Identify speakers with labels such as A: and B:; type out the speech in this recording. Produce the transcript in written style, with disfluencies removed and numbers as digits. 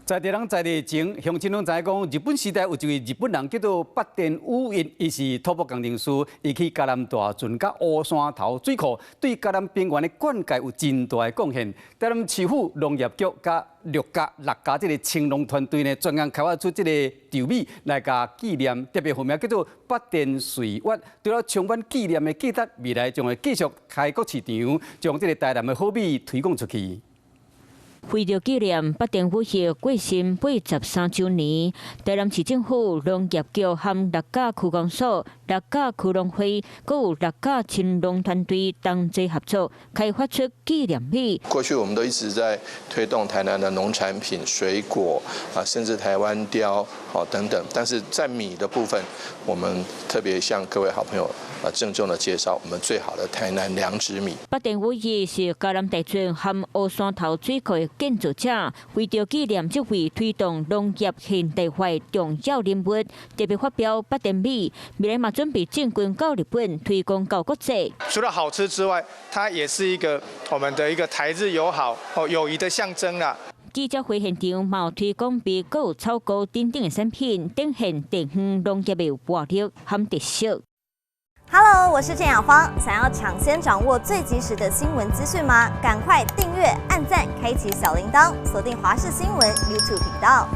A: 在地人在地前，乡亲拢知影讲，日本时代有一位日本人叫做八田武一，伊是土木工程师，伊去嘉南大圳甲乌山头水库，对嘉南平原的灌溉有真大的贡献。台南市府农业局甲六家这个青农团队呢，专案开发出这个稻米来甲纪念，特别号名叫做八田岁月，除了充满纪念的记忆，未来将会继续开国市场，将这个台南的好米推广出去。
B: 为着纪念八田武一过身83周年，台南市政府农业局和六甲区公所、六甲区农会，佮有六甲青农团队同齐合作，开发出纪念米。
C: 过去我们都一直在推动台南的农产品、水果甚至台湾雕等等。但是在米的部分，我们特别向各位好朋友郑重的介绍我们最好的台南良质米。
B: 八田武一是嘉南大圳和乌山头水库的 建造者为着纪念这位推动农业现代化的重要人物，特别发表八田米，未来嘛准备进军到日本，推广到国际。
D: 除了好吃之外，它也是一个我们的一个台日友好、友谊的象征啦。
B: 记者会现场嘛推广米，佮有草菇等等的产品，展现地方农业的活力和特色。
E: Hello， 我是郑雅芳。想要抢先掌握最及时的新闻资讯吗？赶快订阅、按赞、开启小铃铛，锁定华视新闻 YouTube 频道。